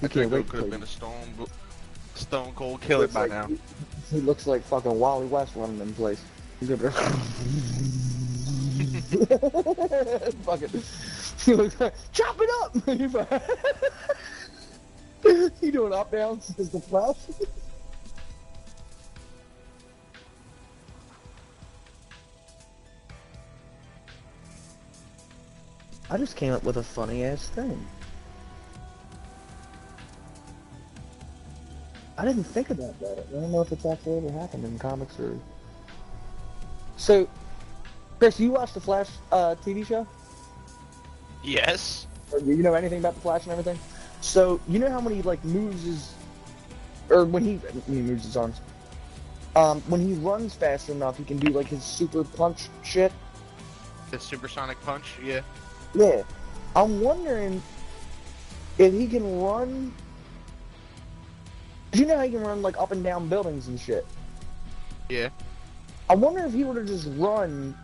I I can't think wait Goku could to have play. been a stone cold killer by now. He looks like fucking Wally West running in place. He's gonna be fucking. He looks like, chop it up. He doing up downs as the Flash. I just came up with a funny ass thing. I didn't think about that. I don't know if it's actually ever happened in comics or. So, Chris, you watched the Flash TV show? Yes. Or you know anything about the Flash and everything? So you know how when he like moves his, or when he moves his arms, when he runs fast enough, he can do like his super punch shit. The supersonic punch, yeah. Yeah, I'm wondering if he can run. You know how he can run like up and down buildings and shit. Yeah. I wonder if he were to just run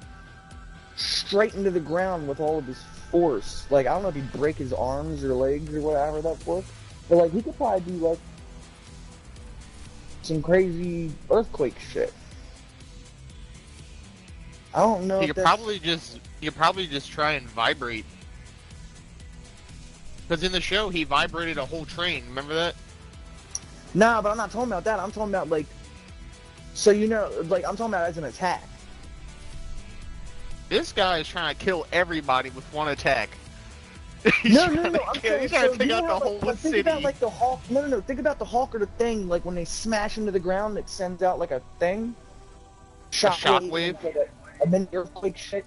straight into the ground with all of his force. Like, I don't know if he'd break his arms or legs or whatever that's for, but like he could probably do like some crazy earthquake shit. I don't know He if could that's... probably just try and vibrate. Because in the show, he vibrated a whole train. Remember that? Nah, but I'm not talking about that. I'm talking about like, so you know, like I'm talking about as an attack. This guy is trying to kill everybody with one attack. No. I'm he's trying to take out the whole like, city. think about like the Hulk. No. Think about the Hulk or the Thing. Like when they smash into the ground, it sends out like a thing. Shockwave. And then earthquake shit.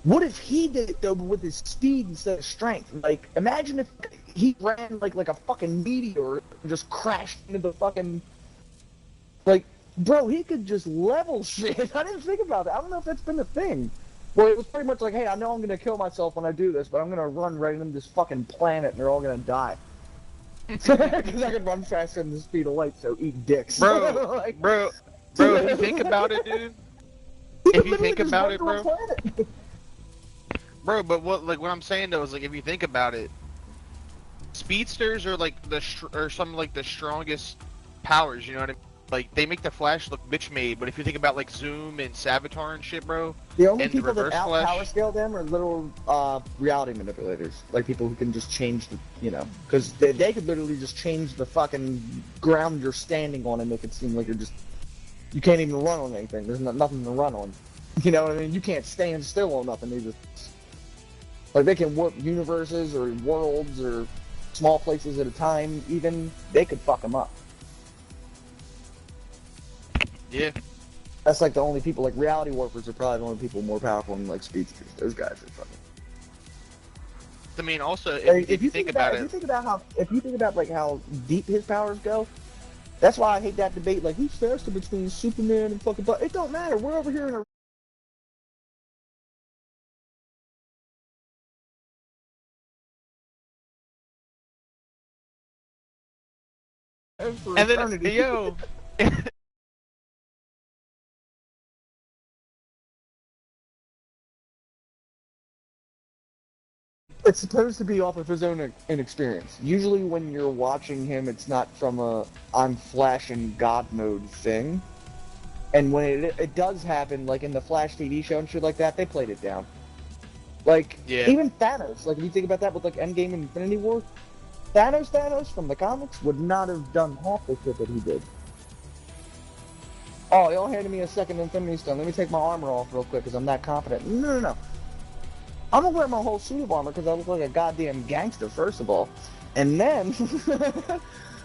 What if he did it though, but with his speed instead of strength? Like, imagine if he ran like a fucking meteor and just crashed into the fucking. Like, bro, he could just level shit. I didn't think about that. I don't know if that's been a thing. Well, it was pretty much like, hey, I know I'm gonna kill myself when I do this, but I'm gonna run right into this fucking planet and they're all gonna die. Because I can run faster than the speed of light, so eat dicks. Bro, like, bro, if you think about it, dude. If you think about it, bro. Bro, but what I'm saying though is like if you think about it, speedsters are like some like the strongest powers. You know what I mean? Like they make the Flash look bitch made, but if you think about like Zoom and Savitar and shit, bro, the only and people the that Reverse out Flash, power scale them are little reality manipulators, like people who can just change the, you know, because they could literally just change the fucking ground you're standing on and make it seem like you can't even run on anything. There's nothing to run on. You know what I mean? You can't stand still on nothing. They just like they can warp universes or worlds or small places at a time. Even they could fuck them up. yeah. That's like the only people, like reality warpers are probably the only people more powerful than like speedsters. Those guys are fucking. I mean, also If you think about like how deep his powers go, that's why I hate that debate. Like who's faster between Superman and fucking? But it don't matter. We're over here in a. For and then eternity. yo. It's supposed to be off of his own inexperience. Usually when you're watching him, it's not from a I'm Flash in God mode thing. And when it does happen, like in the Flash TV show and shit like that, they played it down. Like, Yeah. even Thanos, like if you think about that with like Endgame and Infinity War, Thanos from the comics would not have done half the shit that he did. Oh, y'all handed me a second Infinity Stone. Let me take my armor off real quick because I'm that confident. No. I'm gonna wear my whole suit of armor because I look like a goddamn gangster, first of all. And then,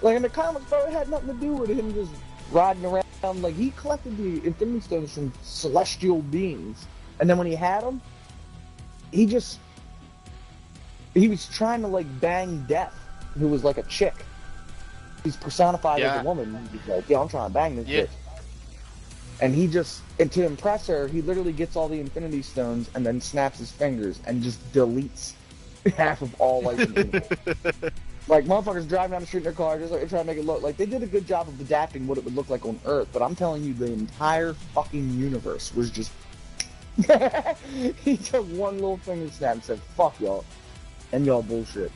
like in the comics, bro, it had nothing to do with him just riding around. Like, he collected the Infinity Stones from celestial beings. And then when he had them, he was trying to, like, bang Death, who was like a chick. He's personified as a woman. He's like, yo, I'm trying to bang this bitch. And and to impress her, he literally gets all the Infinity Stones and then snaps his fingers and just deletes half of all life in the universe. Like, motherfuckers driving down the street in their car, just like trying to make it look like they did a good job of adapting what it would look like on Earth. But I'm telling you, the entire fucking universe was just. He took one little finger snap and said, "Fuck y'all," and y'all bullshit.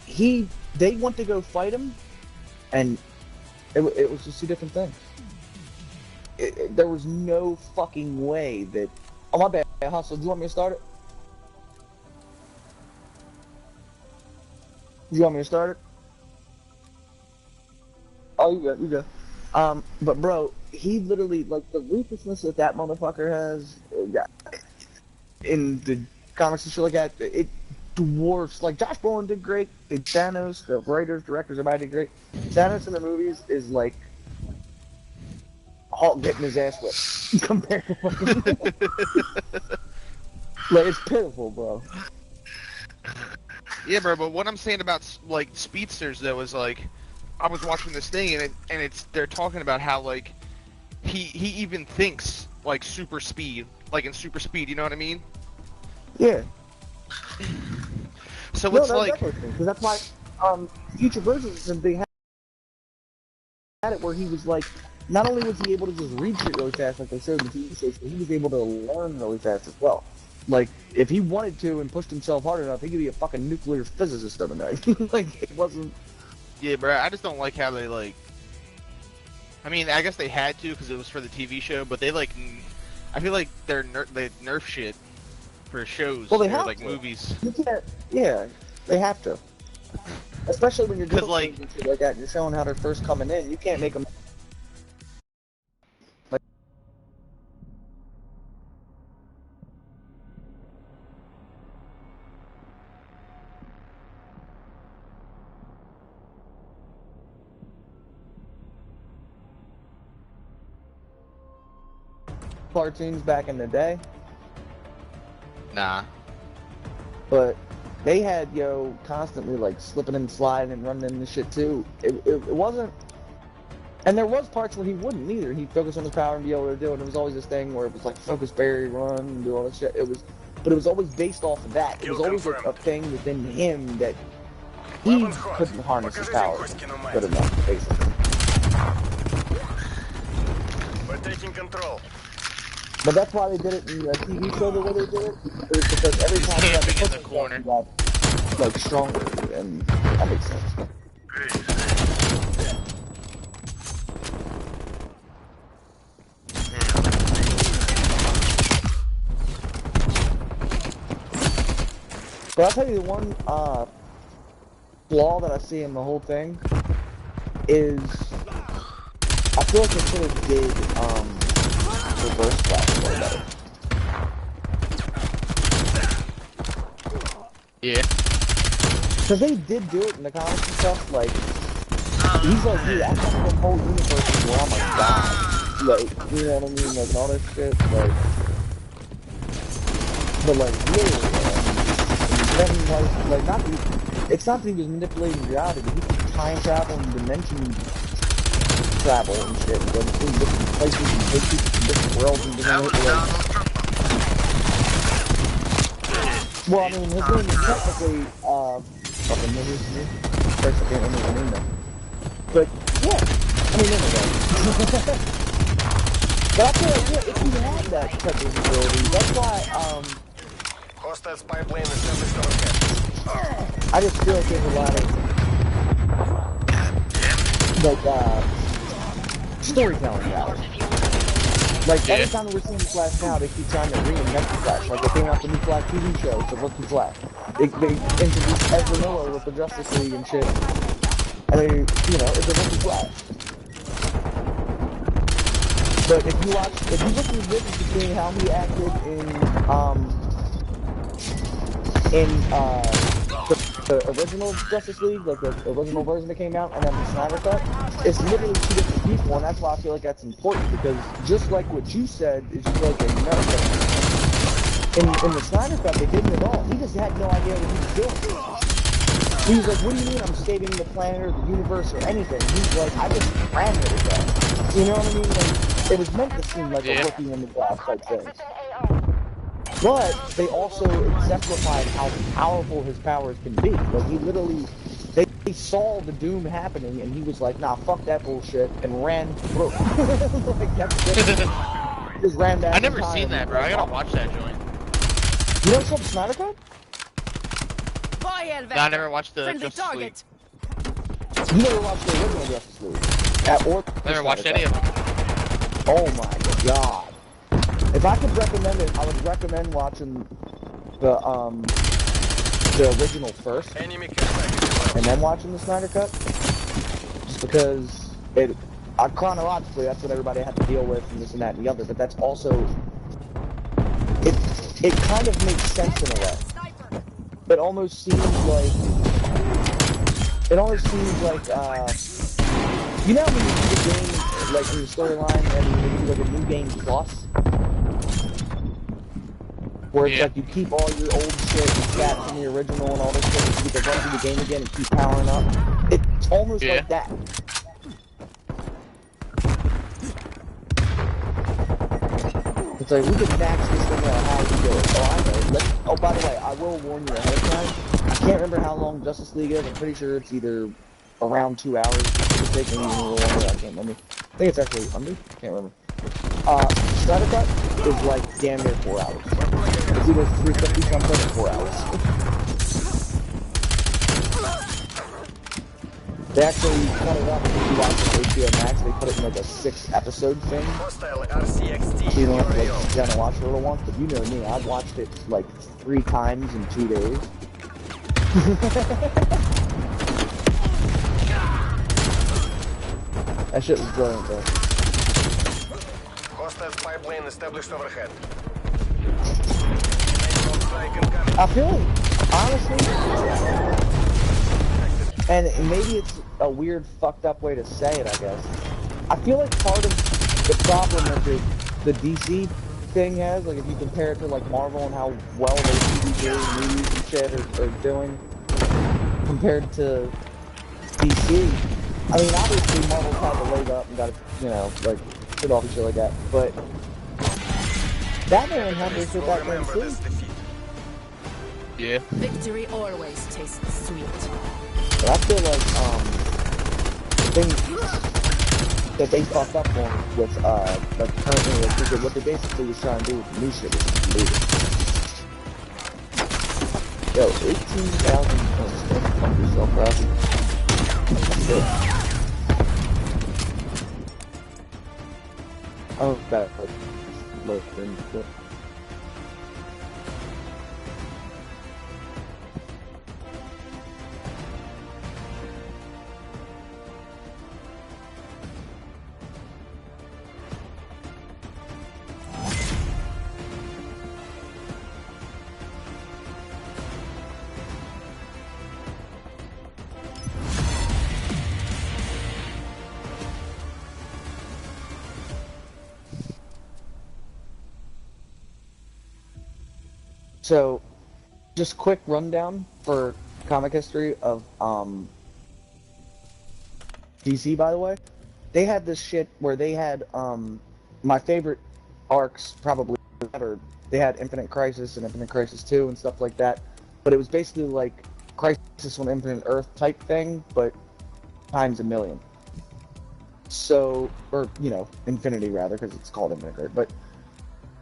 they went to go fight him, and it was just two different things. There was no fucking way that. Oh my bad, Hustle. Do you want me to start it? Do you want me to start it? Oh, you good, you good. But bro, he literally, like, the ruthlessness that that motherfucker has, in the comics and shit like that, it dwarfs, like, Josh Brolin did great, Thanos, the writers, directors, everybody did great. Thanos in the movies is like Hulk getting his ass whipped compared to fucking... Like, it's pitiful, bro. Yeah, bro, but what I'm saying about, like, speedsters, though, is, like, I was watching this thing, and they're talking about how, like, he even thinks, like, super speed, like, in super speed, you know what I mean? Yeah. So No, it's like... because that's why, future versions of they had it where he was, like, not only was he able to just read shit really fast, like they showed in the TV shows, but he was able to learn really fast as well. Like, if he wanted to and pushed himself hard enough, he could be a fucking nuclear physicist overnight. Like, it wasn't... Yeah, bro, I just don't like how they, like... I mean, I guess they had to because it was for the TV show, but they, like... I feel like they nerf shit for shows, well, they or, have like, to. movies. You can't... Yeah, they have to. Especially when you're doing like, things and shit like that, and you're showing how they're first coming in, you can't make them... cartoons back in the day, nah. but they had constantly like slipping and sliding and running into shit too. It wasn't, and there was parts where he wouldn't either. He'd focus on his power and be able to do it. And it was always this thing where it was like focus, berry, run, and do all that shit. But it was always based off of that. It was always a thing within him that he couldn't harness his power good enough, basically. We're taking control. But that's why they did it in the TV show the way they did it. It was because every time he had to push himself, he got, like, stronger, and that makes sense. But I'll tell you the one flaw that I see in the whole thing is I feel like they sort of did reverse flash more better. Yeah. Because they did do it in the comics and stuff, like, he's like, dude, I come from a whole universe where I'm a god. Like, you know what I mean? Like, and all this shit, like... But, like, really, then, like, not that it's not that he was manipulating reality, but he could time travel and dimension travel and shit, and go to different places and take people from different worlds and different ways. Well, I mean, his name is technically, fucking niggas, first I can't remember the name though. But, yeah, I mean, anyway. But I feel like, yeah, if you had that type of ability, that's why, Hostile spy plane established overhead. I just feel like there's a lot of, like, storytelling value. Like, every time we're seeing Flash now, they keep trying to reinvent the Flash. Like, they came out the new Flash TV show, so what's the Flash? They introduced Ezra Miller with the Justice League and shit. And they, it's a rookie Flash. But if you look at the difference between how he acted in the original Justice League, like the original version that came out, and then the Snyder Cut, it's literally two different people, and that's why I feel like that's important, because just like what you said, is just like America. In the Snyder Cut, they didn't at all. He just had no idea what he was doing. He was like, what do you mean I'm saving the planet or the universe or anything? He's like, I just ran with it. You know what I mean? Like, it was meant to seem like a rookie in the glass type thing. But they also exemplified how powerful his powers can be. Like, he literally, they saw the doom happening, and he was like, nah, fuck that bullshit, and ran through. Like, just ran back. I never seen that, bro. I gotta watch that joint. You never saw the Snyder Cut? No, I never watched the Friendly Justice League. target. You never watched the original Justice League? Or Never watched any of them. Oh my god. If I could recommend it, I would recommend watching the original first, Enemy care package. and then watching the Snyder Cut. Just because chronologically, that's what everybody had to deal with, and this and that and the other. But that's also it kind of makes sense in a way. It almost seems like you know when you do the game like in the storyline and you do like a new game plus, where it's like you keep all your old shit and stats from the original and all this shit, and you can run through the game again and keep powering up. It's almost like that. It's like, we can max this thing out how we do it. Oh, I know. Oh, by the way, I will warn you ahead of time. I can't remember how long Justice League is. I'm pretty sure it's either around 2 hours. It's taking even a little longer. I can't remember. I think it's actually under. I can't remember. Snyder Cut is like damn near 4 hours. It's either 350 something or 4 hours. They actually cut it up. If you watch HBO Max, they put it in like a 6-episode thing. Hostile RCXT. So you don't have to like sit down and watch it all at once, but you know me, I've watched it like 3 times in 2 days. That shit was brilliant though. Hostile spy plane established overhead. I feel like, honestly, and maybe it's a weird, fucked up way to say it, I guess. I feel like part of the problem that the DC thing has, like if you compare it to like Marvel and how well their TV series, movies and shit are doing compared to DC. I mean, obviously Marvel's had the leg up and got, you know, like, shit off and shit like that, but Batman had their shit back then too. Yeah. Victory always tastes sweet. But I feel like, the thing that they fucked up on with, like, currently, like, what they basically was trying to do with the new shit is leave it. Yo, 18,000 points, fuck yourself, bro. That's good. Oh, that, like, low thing, but... So, just quick rundown for comic history of DC, by the way. They had this shit where they had my favorite arcs probably ever. They had Infinite Crisis and Infinite Crisis 2 and stuff like that. But it was basically like Crisis on Infinite Earth type thing, but times a million. So, or, you know, Infinity rather, because it's called Infinite Earth. But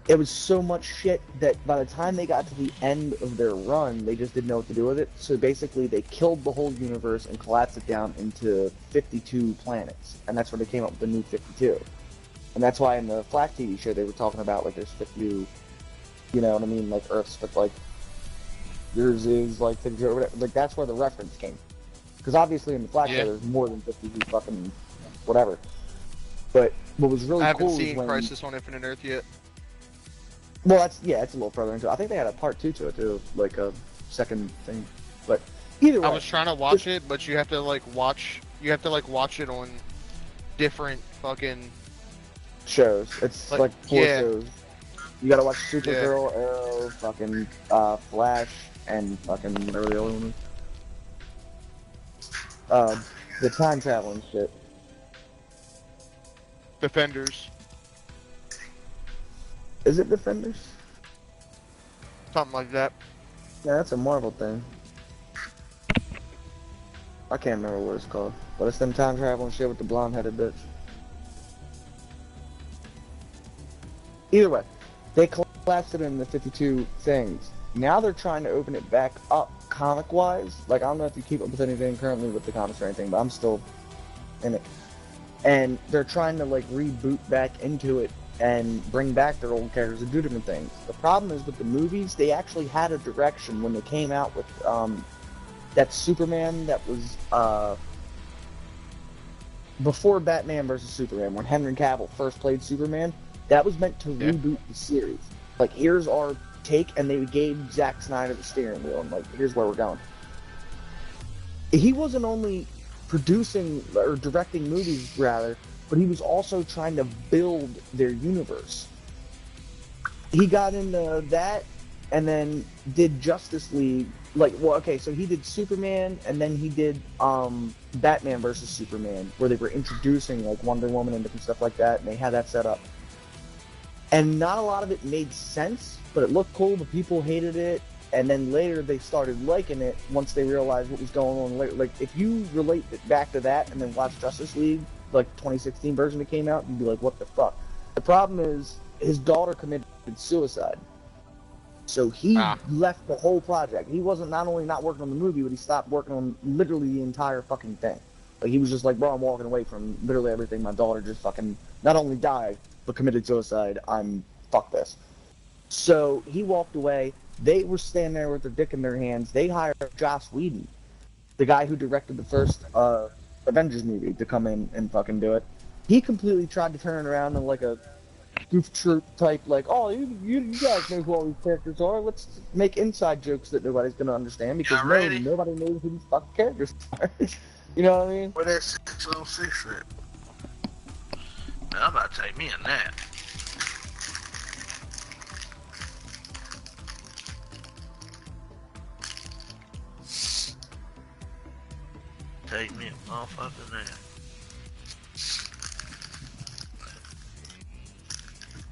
it was so much shit that by the time they got to the end of their run, they just didn't know what to do with it. So basically, they killed the whole universe and collapsed it down into 52 planets. And that's when they came up with the new 52. And that's why in the Flash TV show, they were talking about, like, there's 52, you know what I mean, like, Earths, but, like, yours is, like, 52 or whatever. Like, that's where the reference came. Because obviously in the Flash show, there's more than 52 fucking whatever. But what was really cool I haven't seen when... Crisis on Infinite Earth yet. Well, that's, yeah, it's a little further into it. I think they had a part 2 to it, too, like a second thing. But either way. I was trying to watch it, but you have to, like, watch it on different fucking... shows. It's like 4 shows. You gotta watch Supergirl, Arrow, fucking, Flash, and fucking whatever the other one is. The time traveling shit. Defenders. Is it Defenders? Something like that. Yeah, that's a Marvel thing. I can't remember what it's called. But it's them time traveling shit with the blonde-headed bitch. Either way, they collapsed it into 52 things. Now they're trying to open it back up, comic-wise. Like, I don't know if you keep up with anything currently with the comics or anything, but I'm still in it. And they're trying to, like, reboot back into it and bring back their old characters and do different things. The problem is with the movies, they actually had a direction when they came out with that Superman that was before Batman versus Superman, when Henry Cavill first played Superman. That was meant to reboot the series. Like, here's our take, and they gave Zack Snyder the steering wheel, and like, here's where we're going. He wasn't only producing or directing movies, rather, but he was also trying to build their universe. He got into that, and then did Justice League. Like, well, okay, so he did Superman, and then he did Batman versus Superman, where they were introducing like Wonder Woman and different stuff like that, and they had that set up. And not a lot of it made sense, but it looked cool, but people hated it, and then later they started liking it once they realized what was going on later. Like, if you relate it back to that and then watch Justice League, like 2016 version that came out, you'd be like, what the fuck? The problem is, his daughter committed suicide. So he left the whole project. He wasn't not only not working on the movie, but he stopped working on literally the entire fucking thing. Like, he was just like, bro, I'm walking away from literally everything. My daughter just fucking not only died, but committed suicide. Fuck this. So he walked away. They were standing there with their dick in their hands. They hired Joss Whedon, the guy who directed the first Avengers movie, to come in and fucking do it. He completely tried to turn it around in like a goof troop type, like, oh, you guys know who all these characters are. Let's make inside jokes that nobody's gonna understand, because nobody knows who these fucking characters are. You know what I mean? Well, that's 606 then. Man, I'm about to take me a nap. Take me a motherfucking nap.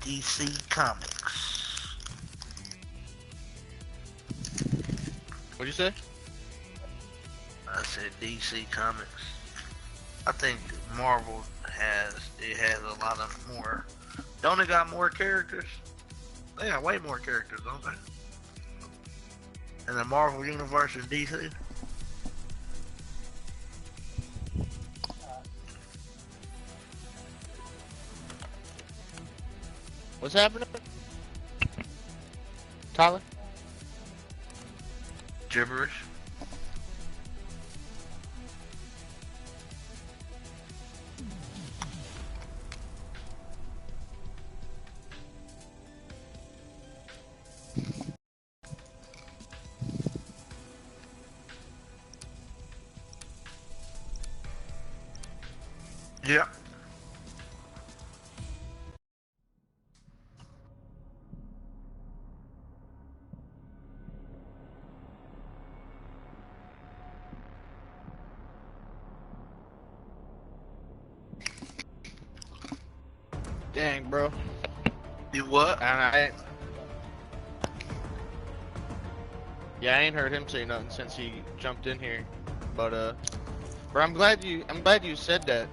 DC Comics. What'd you say? I said DC Comics. I think Marvel has a lot of more. Don't they got more characters? They got way more characters, don't they? In the Marvel universe is DC. What's happening? Tyler? Gibberish. Yeah. Dang, bro. You what? I ain't heard him say nothing since he jumped in here. But bro, I'm glad you said that.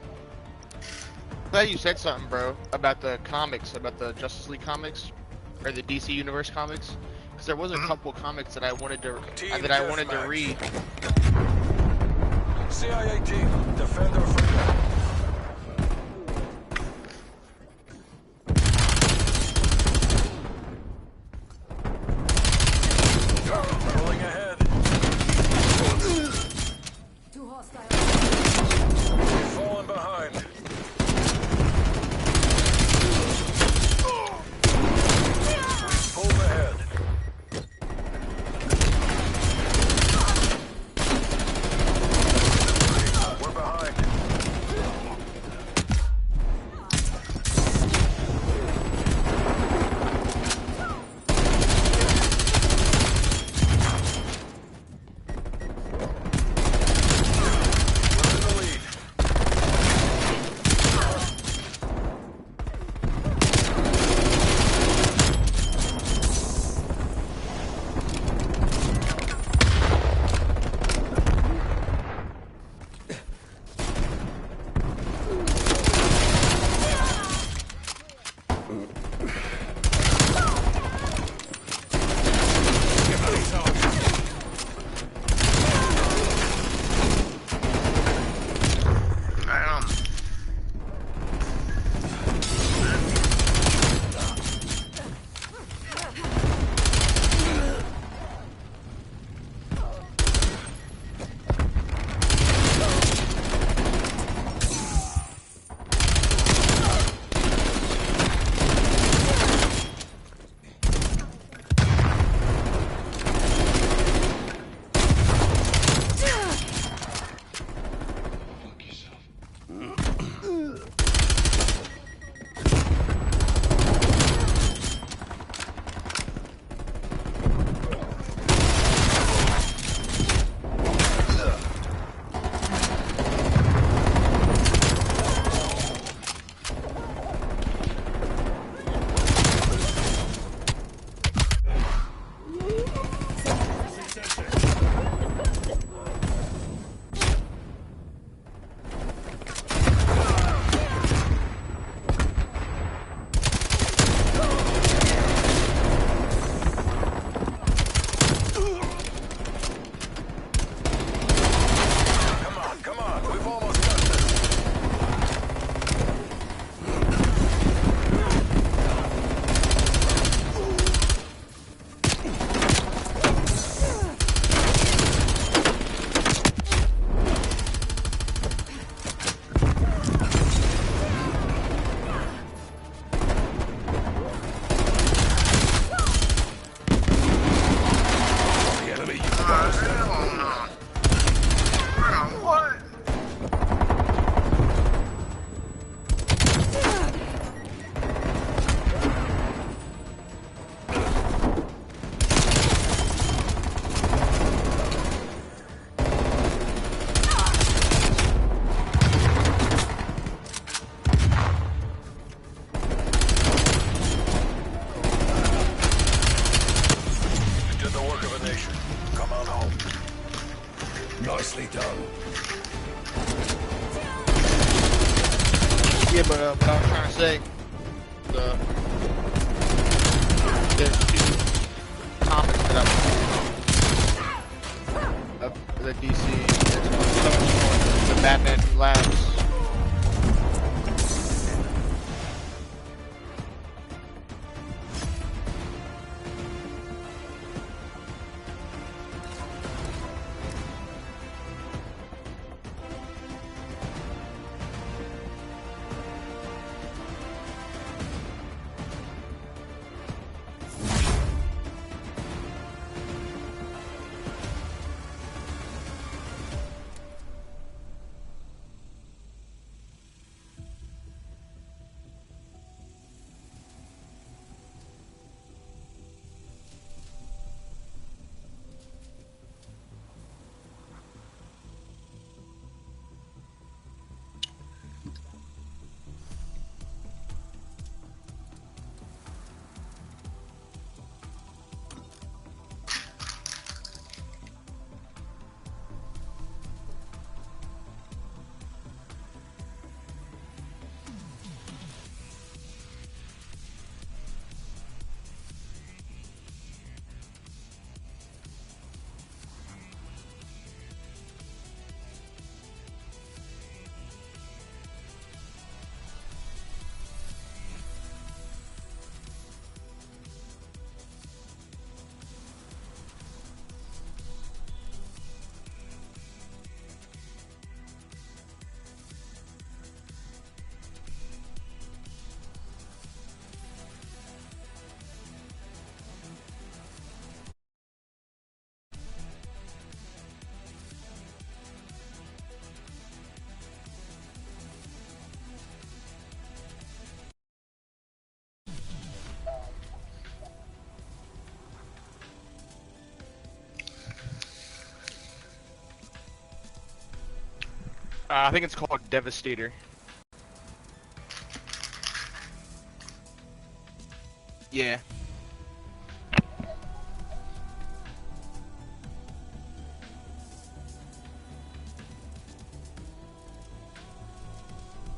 I'm glad you said something, bro, about the comics, about the Justice League comics, or the DC Universe comics, because there was a couple comics that I wanted to read. CIA team, defend our freedom. Pulling ahead. Two hostiles. Falling behind. Pulled ahead. We're behind. Nicely done. Yeah, but what I was trying to say, there's two topics that of the DC. There's so much more. The Batman Who Laughs. I think it's called Devastator. Yeah.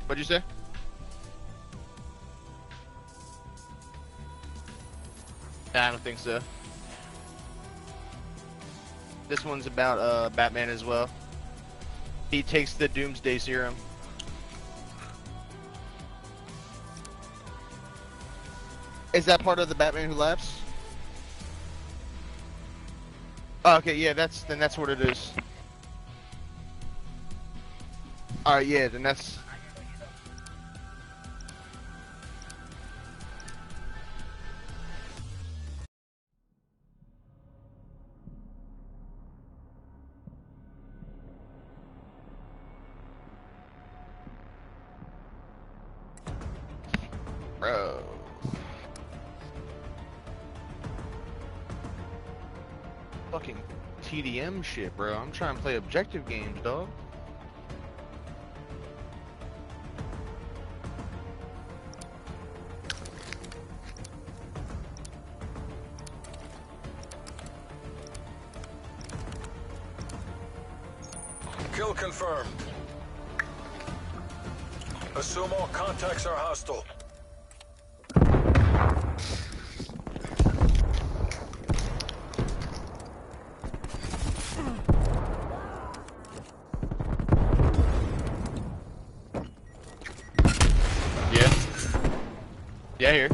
What'd you say? Nah, I don't think so. This one's about Batman as well. He takes the Doomsday Serum. Is that part of the Batman Who Laughs? Oh, okay, yeah, that's what it is. Alright, yeah, then that's... Bro. Fucking TDM shit, bro. I'm trying to play objective games, dog. Kill confirmed. Assume all contacts are hostile. Yeah, here.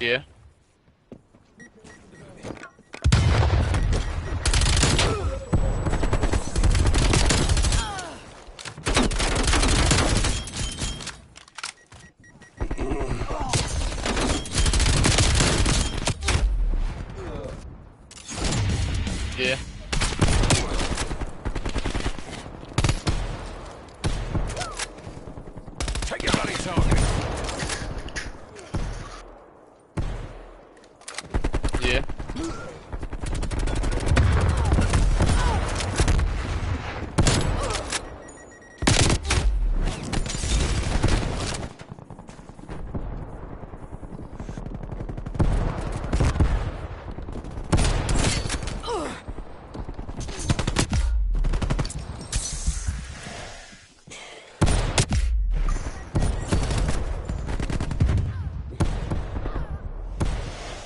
Yeah. Yeah. Take your bloody target. Yeah.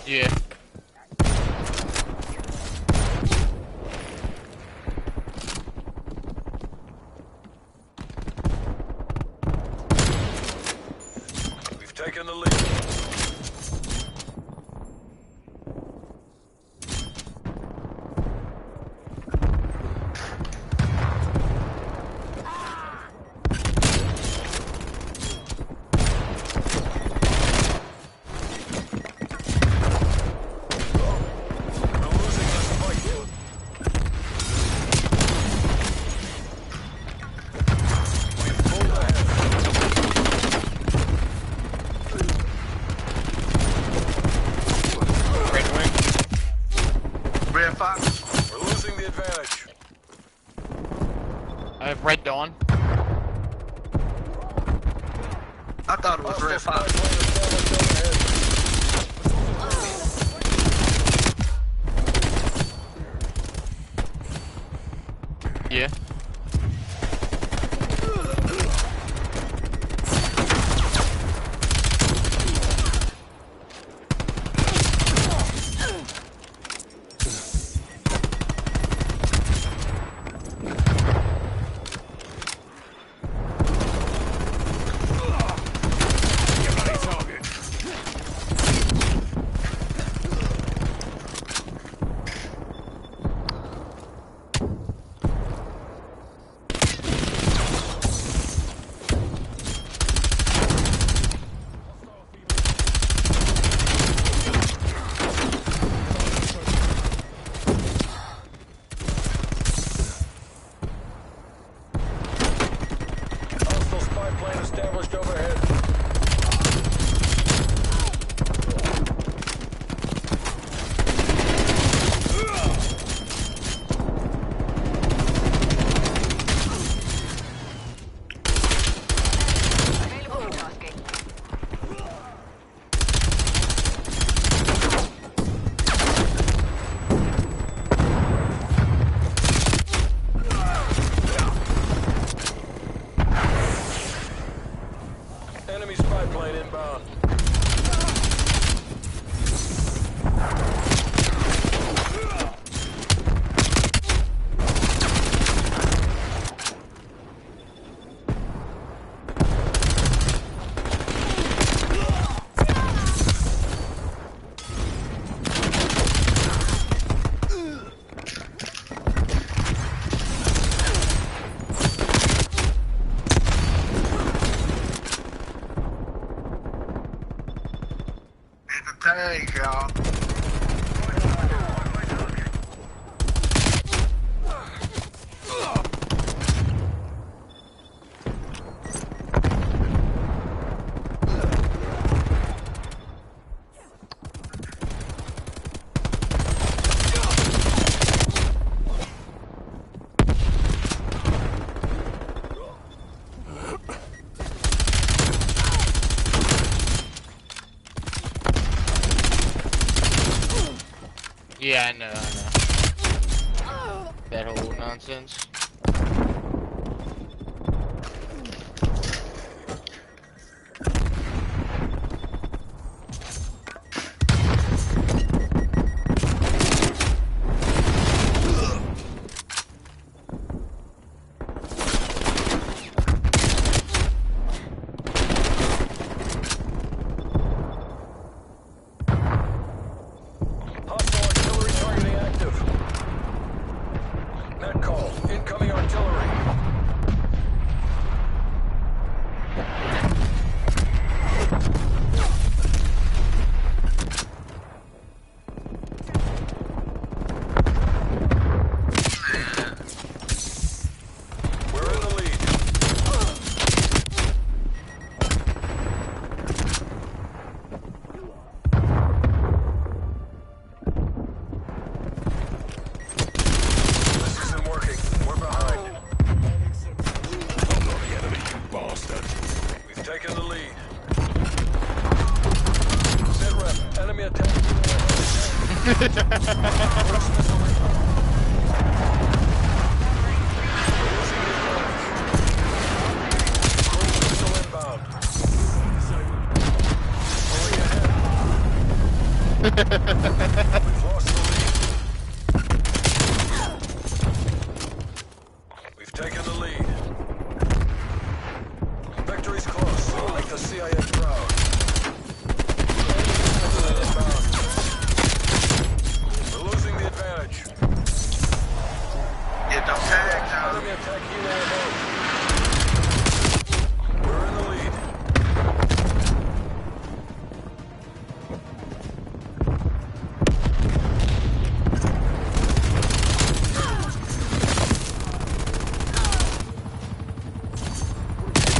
Yeah. We've taken the lead. We're losing this fight. We've pulled ahead. Red wing. Red Fox. We're losing the advantage. I have red dawn. I thought it was Hostile Red spy Fox. plane established overhead. Yeah. Bloody target. Hostile spy plane established overhead. Enemy spy plane inbound. It's a tag, y'all. Yeah, I know. That whole nonsense. Hostile artillery targeting active. Net call. Incoming artillery. We're in the lead. This isn't working. We're behind. The enemy, you bastard. We've taken the lead. Sit rep. Enemy attack. Cruise missile inbound. Cruise missile inbound. Fully ahead. We've lost the lead. We've taken the lead. Victory's close. Make the CIA proud. We're losing the advantage. Get them tags out. Enemy attack helo above. We're in the lead.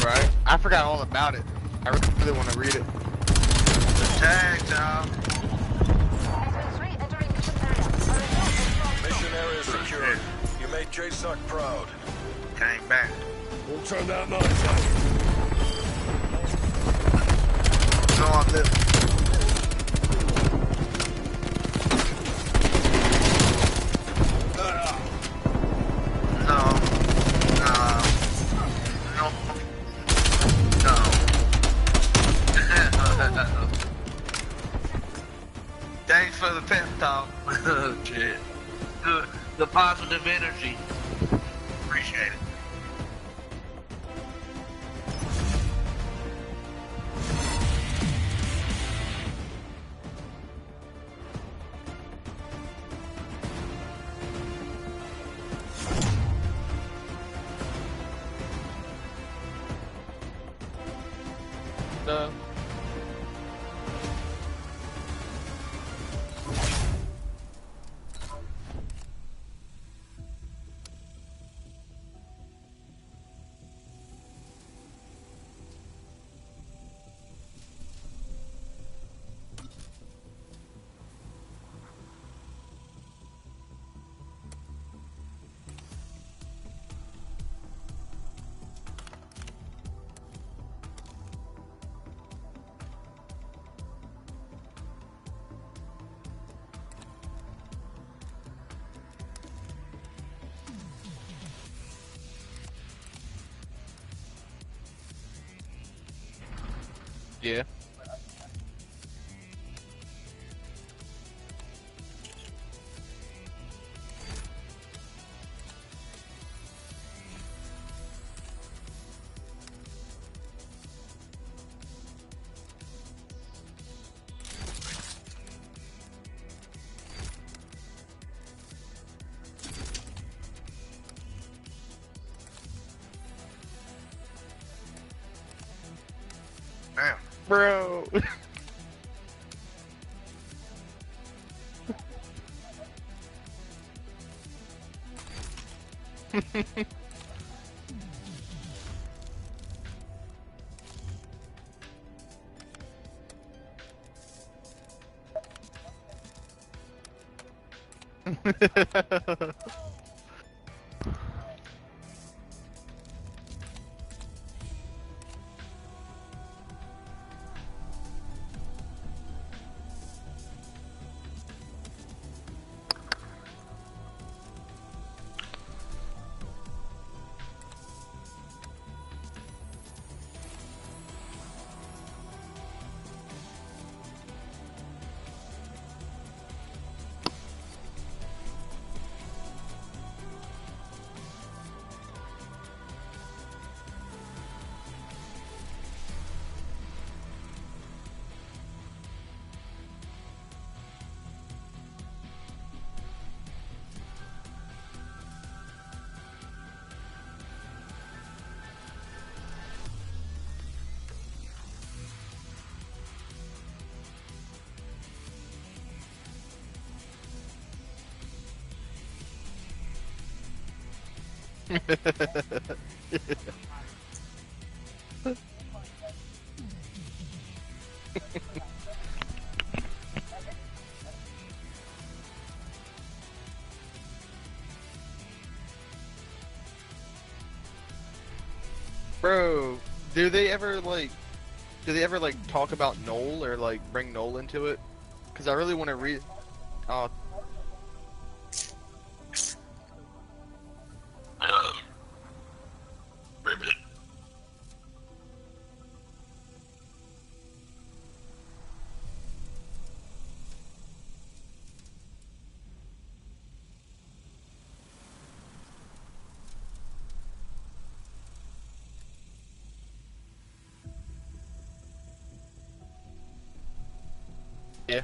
Right? I forgot all about it. I really want to read it. The tags out. Mission area secured. You made JSOC proud. Came back. We'll turn that knife out. No, I'm living. No. No. Thanks for the pep talk. Shit. The positive energy. Appreciate it. No. Yeah. Damn. Bro. Bro, do they ever like talk about Noel or like bring Noel into it? Because I really want to read. Oh, Yeah.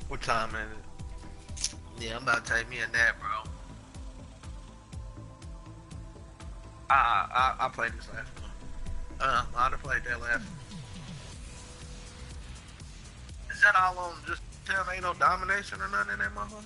What time is it? Yeah, I'm about to take me a nap, bro. I played this last one. I'd have played that last one. Is that all on just tell ain't no domination or nothing in that motherfucker?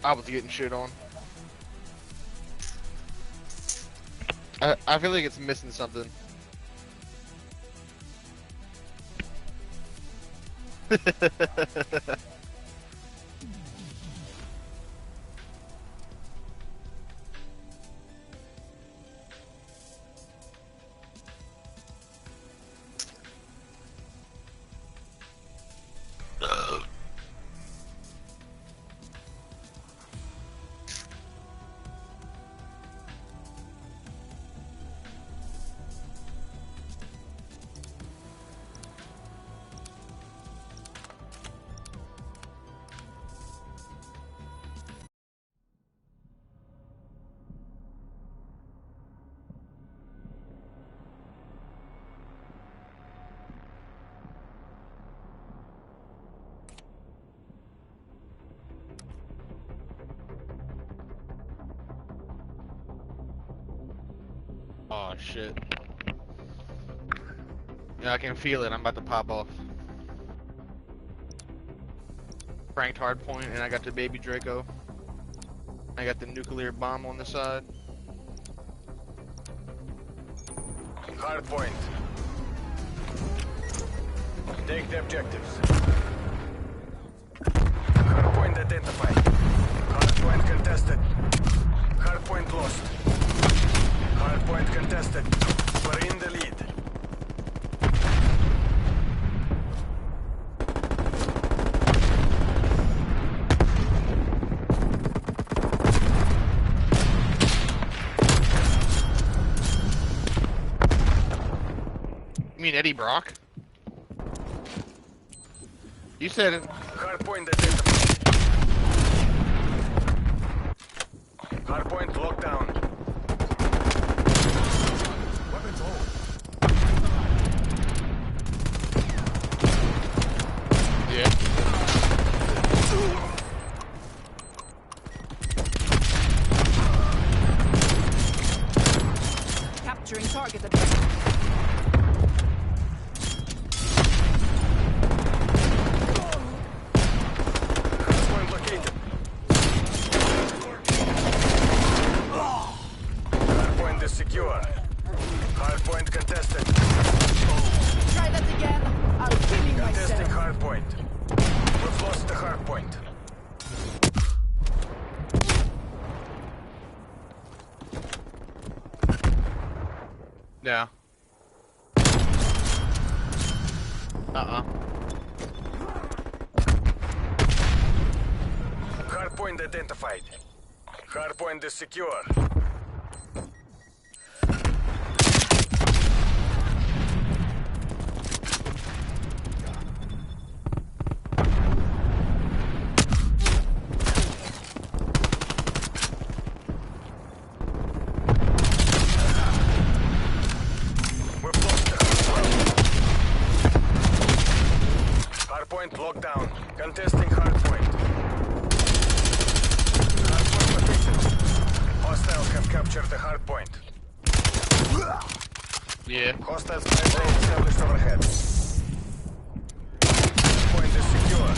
I was getting shit on. I feel like it's missing something. Oh shit. Yeah, I can feel it. I'm about to pop off. Franked hardpoint, and I got the baby Draco. I got the nuclear bomb on the side. Hard point. Take the objectives. Hard point identified. Hard point contested. Hard point lost. Hard point contested. We're in the lead. You mean Eddie Brock? You said it. Hard point identified. Hard point locked down. Weapons hold. Yeah. Capturing target objective. Hard point located. Hard point is secure. Hard point contested. Try that again. I'll kill you Contesting myself. hard point. We've lost the hard point. Yeah. Hard point identified. Hard point is secure. We've lost the hard point locked down. Contesting hard point. Hard point located. Hostiles have captured the hard point. Yeah. Hostiles are established overhead. Point is secure.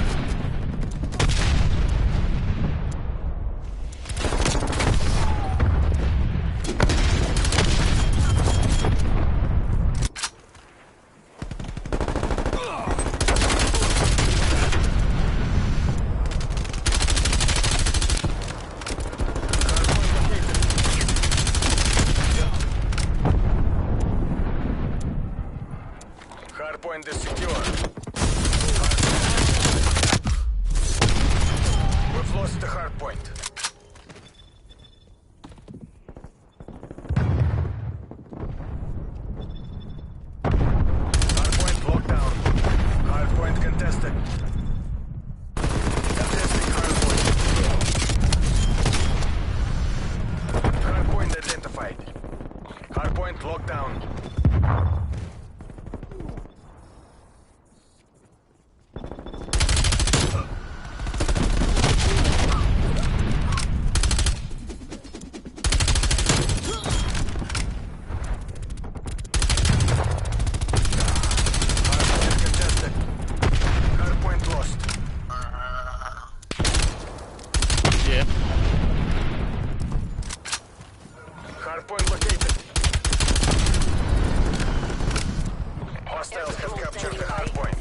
We've lost the hard point. Hard point locked down. Hard point contested. Contesting hard point. Hard point identified. Hard point locked down. Hardpoint located. Hostiles have captured the hardpoint.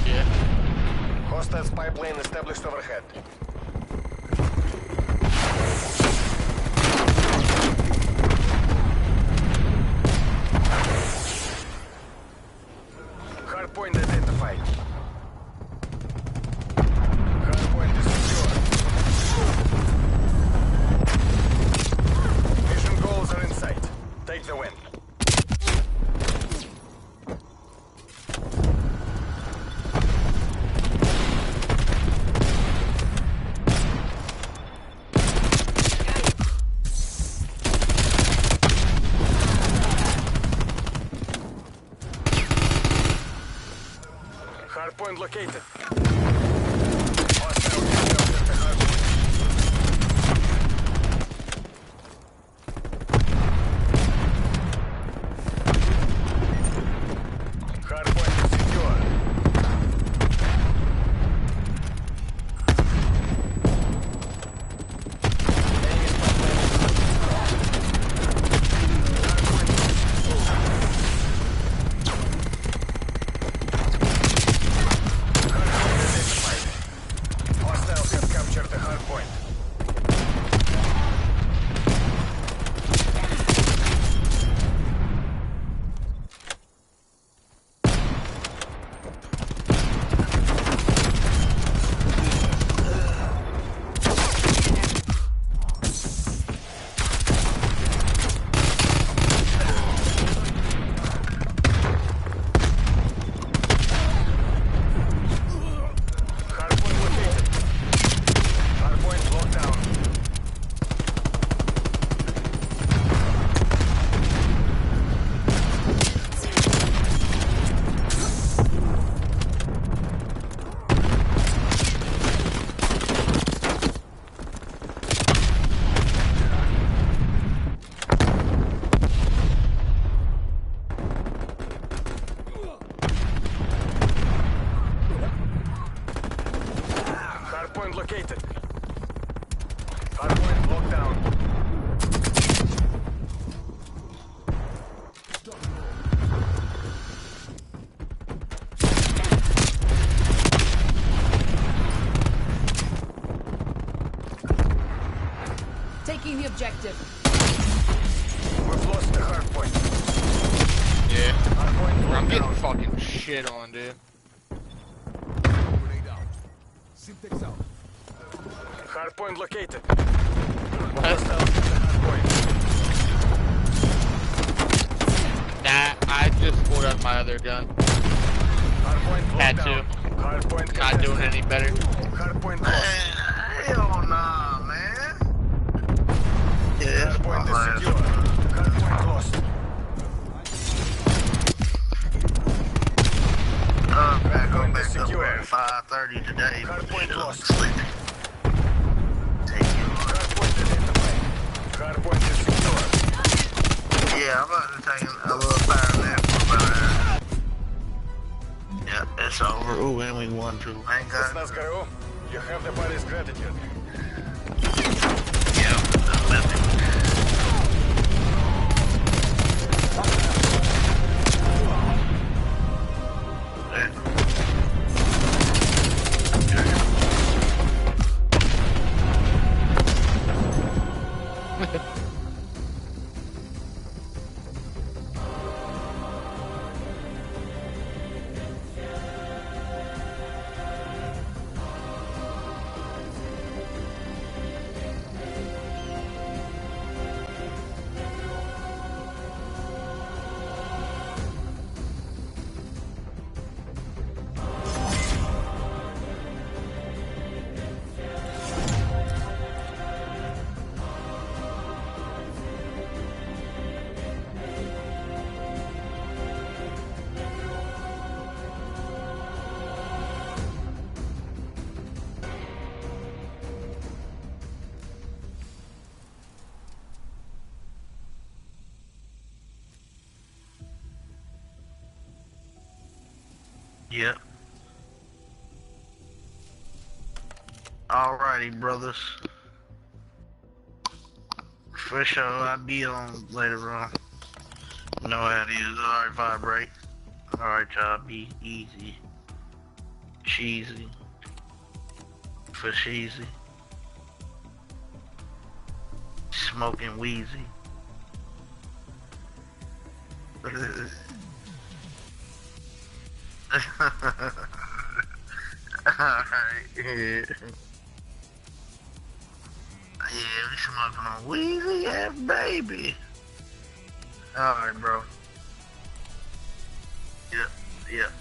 Yeah. Hostile spy plane established overhead. Hardpoint identified. Hardpoint is secure. Mission goals are in sight. Take the win. Hardpoint located. Hostile captured the hardpoint. Hardpoint is secure. Enemy spy plane is Hostiles have captured the hardpoint. Hardpoint located. Hardpoint locked down. Hardpoint located. Hardpoint locked down. Taking the objective. We've lost the hardpoint. Yeah. Hardpoint I'm locked getting down. fucking shit on, dude. Hardpoint located. What? Hostiles at the hardpoint. Nah, I just pulled out my other gun. Hardpoint Had locked to. down. Hardpoint Not doing contested. any better. Hardpoint Man, lost. hell nah, man. Yeah, it's Hardpoint my is last secure. Hardpoint lost. I go Hardpoint back is up secure. at 5:30 today. Hardpoint Shit, I'm lost. sleeping. Take it. Hardpoint identified. Hardpoint is secure. Yeah, I'm about to take a little fire nap for about an hour. Yeah, it's over. Ooh, and we won too. Thank God. Snazgaru, you have the body's gratitude. Yeah, that's nothing. Yep. Alrighty, brothers. For sure, I'll be on later on. Know how it is. Alright, vibrate. Alright, y'all, be easy. Cheesy. For cheesy. Smoking wheezy. Alright, yeah. Yeah, we smoking on Weezy, yeah, baby. Alright, bro. Yep, yep.